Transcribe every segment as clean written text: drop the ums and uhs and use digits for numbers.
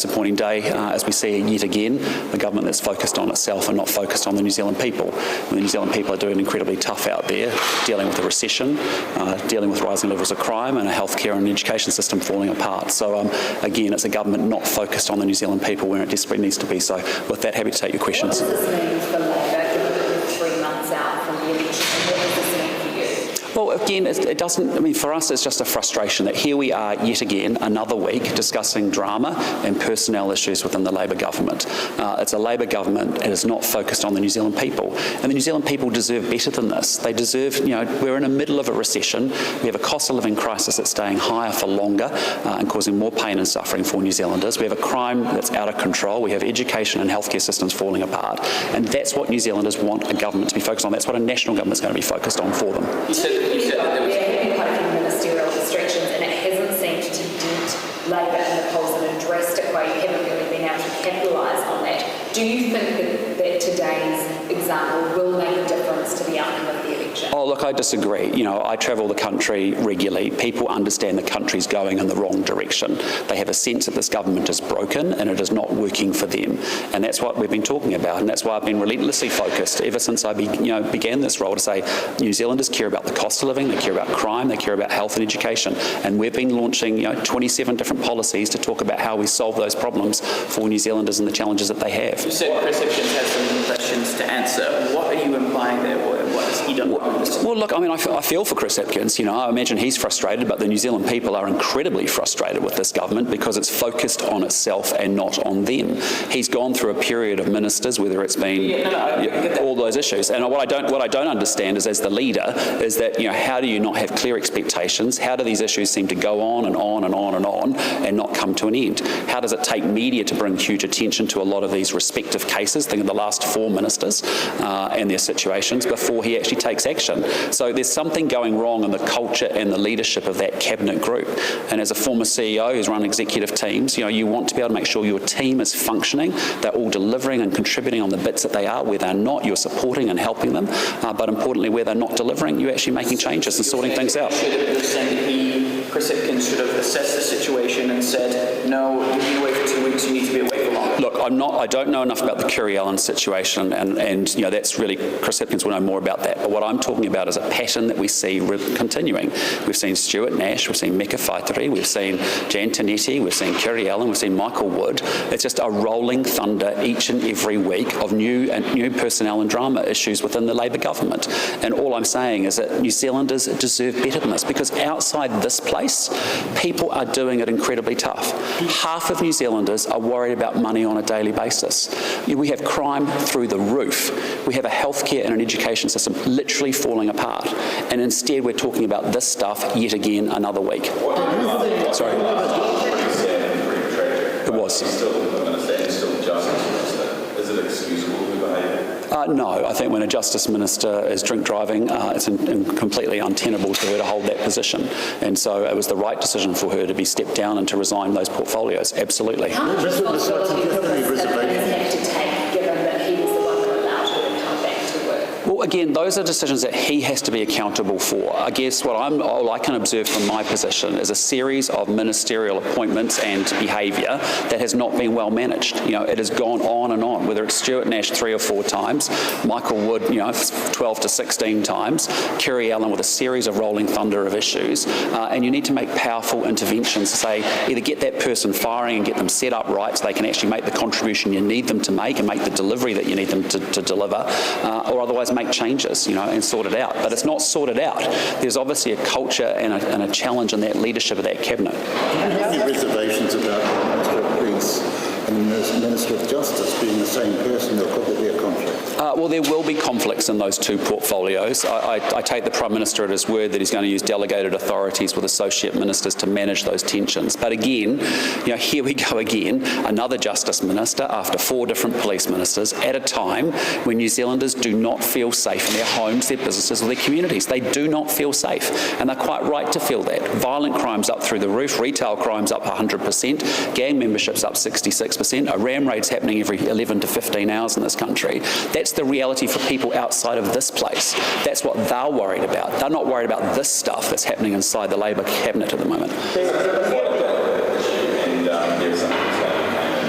disappointing day as we see yet again the government that's focused on itself and not focused on the New Zealand people. And the New Zealand people are doing incredibly tough out there, dealing with the recession, dealing with rising levels of crime and a healthcare and education system falling apart. So again, it's a government not focused on the New Zealand people where it desperately needs to be. So with that, happy to take your questions. What does this mean for Labor, given that we're 3 months out from the election? And what does this mean for you? Well, again, it doesn't, I mean, for us, it's just a frustration that here we are yet again, another week, discussing drama and personnel issues within the Labor government. It's a Labor government that is not focused on the New Zealand people. And the New Zealand people deserve better than this. They deserve, we're in the middle of a recession. We have a cost of living crisis that's staying higher for longer and causing more pain and suffering for New Zealanders. We have a crime that's out of control. We have education and healthcare systems falling apart. And that's what New Zealanders want a government to be focused on. That's what a national government is going to be focused on for them. You said that there have been quite a few ministerial distractions, and it hasn't seemed to dent Labor in the polls in a drastic way. You haven't really been able to capitalise on that. Do you think that today's example will make a difference to the outcome of the election? Oh, look, I disagree. I travel the country regularly. People understand the country's going in the wrong direction. They have a sense that this government is broken and it is not working for them. And that's what we've been talking about. And that's why I've been relentlessly focused ever since I began this role to say New Zealanders care about the cost of living, they care about crime, they care about health and education. And we've been launching 27 different policies to talk about how we solve those problems for New Zealanders and the challenges that they have. You said Chris Hipkins has some questions to answer. What are you implying there? What has he done wrong? Well, look, I mean, I feel for Chris Hipkins. I imagine he's frustrated, but the New Zealand people are incredibly frustrated with this government because it's focused on itself and not on them. He's gone through a period of ministers, whether it's been all those issues. And what I don't understand is, as the leader, is that how do you not have clear expectations? How do these issues seem to go on and on and on and on and not come to an end? How does it take media to bring huge attention to a lot of these respective cases? Think of the last 4 ministers and their situations before he actually takes action. So there's something going wrong in the culture and the leadership of that cabinet group. And as a former CEO who's run executive teams, you want to be able to make sure your team is functioning, they're all delivering and contributing on the bits that they are. Where they're not, you're supporting and helping them. But importantly, where they're not delivering, you're actually making changes and sorting things out. Chris Hipkins should have assessed the situation and said, no, you've been away for 2 weeks, you need to be away for longer. Look, I don't know enough about the Kiri Allan situation, and that's really, Chris Hipkins will know more about that. But what I'm talking about is a pattern that we see continuing. We've seen Stuart Nash, we've seen Meka Whaitiri, we've seen Jan Tinetti, we've seen Kiri Allan, we've seen Michael Wood. It's just a rolling thunder each and every week of new personnel and drama issues within the Labor government. And all I'm saying is that New Zealanders deserve better than this, because outside this place, people are doing it incredibly tough. Half of New Zealanders are worried about money on a daily basis. We have crime through the roof. We have a healthcare and an education system literally falling apart. And instead we're talking about this stuff yet again another week. Sorry. It was. Is it excusable behaviour? No, I think when a Justice Minister is drink driving, it's completely untenable for her to hold that position. And so it was the right decision for her to be stepped down and to resign those portfolios. Absolutely. How much responsibility does Hipkins have to take, given that he was the one that allowed her to come back to work? Well, again, those are decisions that he has to be accountable for. I guess all I can observe from my position is a series of ministerial appointments and behaviour that has not been well managed. It has gone on and on, whether it's Stuart Nash 3 or 4 times, Michael Wood, 12 to 16 times, Kiri Allan with a series of rolling thunder of issues, and you need to make powerful interventions to say, either get that person firing and get them set up right so they can actually make the contribution you need them to make and make the delivery that you need them to deliver, or otherwise make changes, and sort it out. But it's not sorted out. There's obviously a culture and a challenge in that leadership of that cabinet. Do you have any reservations about the Minister of Police and the Minister of Justice being the same person, or could there be a conflict? Well, there will be conflicts in those two portfolios. I take the Prime Minister at his word that he's going to use delegated authorities with associate ministers to manage those tensions. But again, here we go again, another Justice Minister after 4 different police ministers at a time when New Zealanders do not feel safe in their homes, their businesses or their communities. They do not feel safe, and they're quite right to feel that. Violent crime's up through the roof, retail crime's up 100%, gang membership's up 66%, a ram raid's happening every 11 to 15 hours in this country. That's the reality for people outside of this place. That's what they're worried about. They're not worried about this stuff that's happening inside the Labor cabinet at the moment. And there's something that came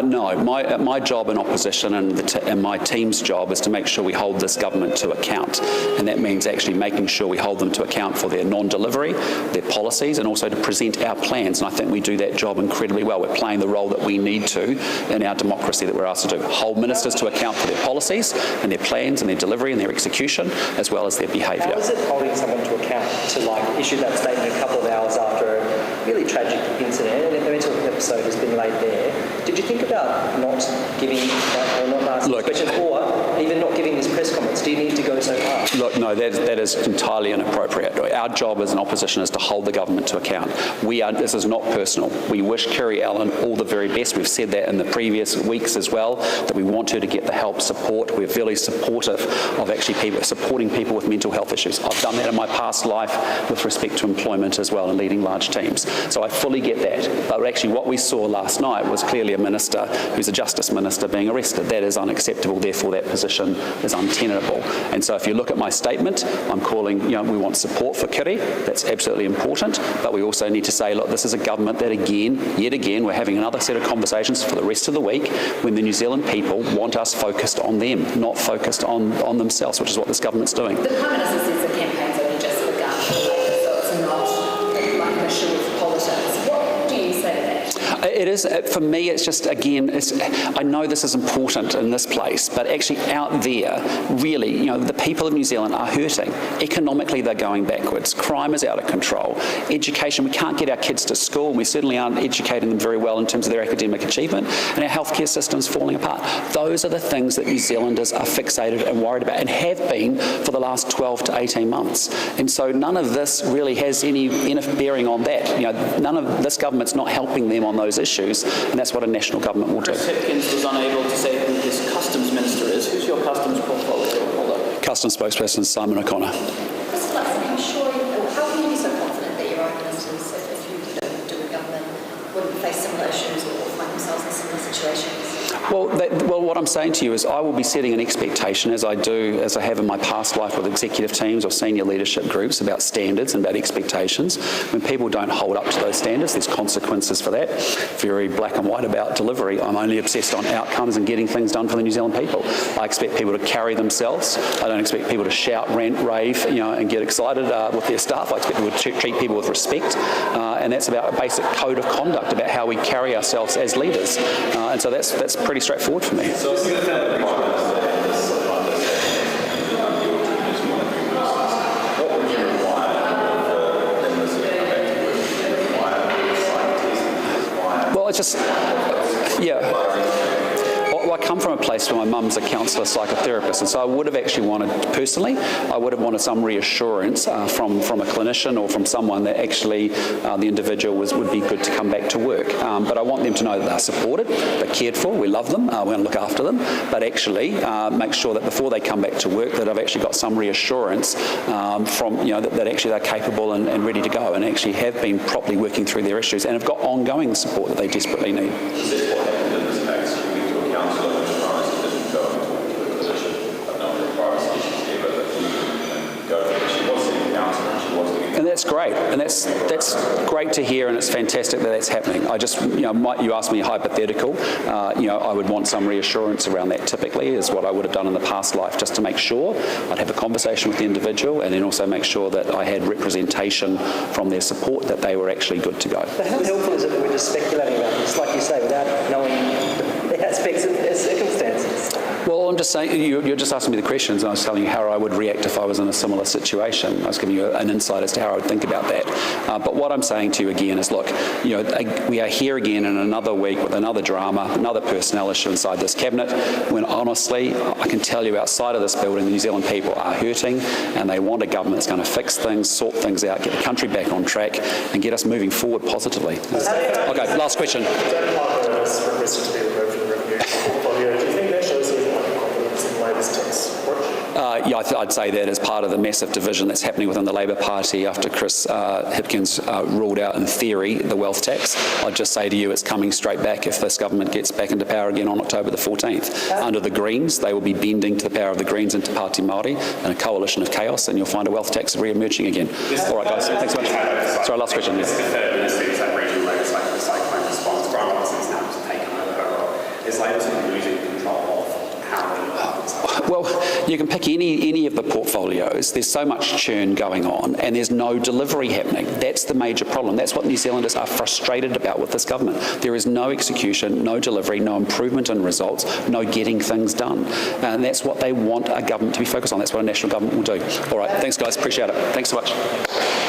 No, my job in opposition and my team's job is to make sure we hold this government to account, and that means actually making sure we hold them to account for their non-delivery, their policies, and also to present our plans, and I think we do that job incredibly well. We're playing the role that we need to in our democracy that we're asked to do. Hold ministers to account for their policies and their plans and their delivery and their execution, as well as their behaviour. How is it holding someone to account to issue that statement a couple of hours after a really tragic incident, and if the mental episode has been laid there? Did you think about not giving that, or not asking questions, or even not giving this press conference? Do you need to go so far? Look, no, that is entirely inappropriate. Our job as an opposition is to hold the government to account. This is not personal. We wish Kerry Allen all the very best. We've said that in the previous weeks as well, that we want her to get the help, support. We're very supportive of actually supporting people with mental health issues. I've done that in my past life with respect to employment as well and leading large teams. So I fully get that. But actually what we saw last night was clearly a minister who's a justice minister being arrested. That is unacceptable. Therefore, that position is untenable. And so if you look at my statement, I'm calling, we want support for Kiri. That's absolutely important. But we also need to say, look, this is a government that yet again, we're having another set of conversations for the rest of the week when the New Zealand people want us focused on them, not focused on themselves, which is what this government's doing. The Prime Minister says the campaign's only just begun for Labour, so it's not like an issue of politics. What do you say to that? It is, for me, it's just, again, I know this is important in this place, but actually out there, really, the people of New Zealand are hurting. Economically, they're going backwards. Crime is out of control. Education, we can't get our kids to school, and we certainly aren't educating them very well in terms of their academic achievement, and our healthcare system's falling apart. Those are the things that New Zealanders are fixated and worried about, and have been for the last 12 to 18 months. And so none of this really has any bearing on that. None of this government's not helping them on those issues, and that's what a national government will do. Chris Hipkins was unable to say who his customs minister is. Who's your customs portfolio holder? Customs spokesperson Simon O'Connor. Mr. Luxon, how can you be so confident that your own ministers, if you don't do a government, wouldn't face similar issues or find themselves in similar situations? Well, what I'm saying to you is I will be setting an expectation, as I have in my past life with executive teams or senior leadership groups, about standards and about expectations. When people don't hold up to those standards, there's consequences for that. Very black and white about delivery. I'm only obsessed on outcomes and getting things done for the New Zealand people. I expect people to carry themselves. I don't expect people to shout, rant, rave, and get excited with their staff. I expect people to treat people with respect, and that's about a basic code of conduct about how we carry ourselves as leaders. And so that's pretty straightforward for me. So it's going to the Prime Minister and this what would you require for them to come back to work? Well, it's just, I come from a place where my mum's a counsellor psychotherapist, and so I would have actually wanted, personally, I would have wanted some reassurance from a clinician or from someone that actually the individual would be good to come back to work. But I want them to know that they're supported, they're cared for, we love them, we're going to look after them, but actually make sure that before they come back to work that I've actually got some reassurance from, that actually they're capable and ready to go and actually have been properly working through their issues and have got ongoing support that they desperately need. Is this what happened in this case? You went to a counsellor and didn't go and talk to a clinician. I know there are privacy issues here, but she was seeing a counsellor and she was getting... And that's great, and that's great to hear, and it's fantastic that that's happening. I just, you asked me a hypothetical, I would want some reassurance around that typically, is what I would have done in the past life, just to make sure I'd have a conversation with the individual and then also make sure that I had representation from their support that they were actually good to go. But how helpful is it that we're just speculating about this, like you say, without knowing the aspects of the circumstances? Well, I'm just saying, you're just asking me the questions, and I was telling you how I would react if I was in a similar situation. I was giving you an insight as to how I would think about that. But what I'm saying to you again is, look, we are here again in another week with another drama, another personnel issue inside this cabinet, when honestly, I can tell you outside of this building, the New Zealand people are hurting, and they want a government that's going to fix things, sort things out, get the country back on track, and get us moving forward positively. Okay, last question. Do you think that shows you confidence in Labour's tax support? I'd say that as part of the massive division that's happening within the Labour Party after Chris Hipkins ruled out in theory the wealth tax. I'd just say to you it's coming straight back if this government gets back into power again on October the 14th. Under the Greens, they will be bending to the power of the Greens into Party Māori and a coalition of chaos, and you'll find a wealth tax re-emerging again. All right, guys, thanks so much. Sorry, last question. This is the third minister who's had regional legislation for cyclone response. Brian Watson's now just taken over her role. You can pick any of the portfolios. There's so much churn going on and there's no delivery happening. That's the major problem. That's what New Zealanders are frustrated about with this government. There is no execution, no delivery, no improvement in results, no getting things done. And that's what they want a government to be focused on. That's what a national government will do. All right, thanks guys, appreciate it. Thanks so much.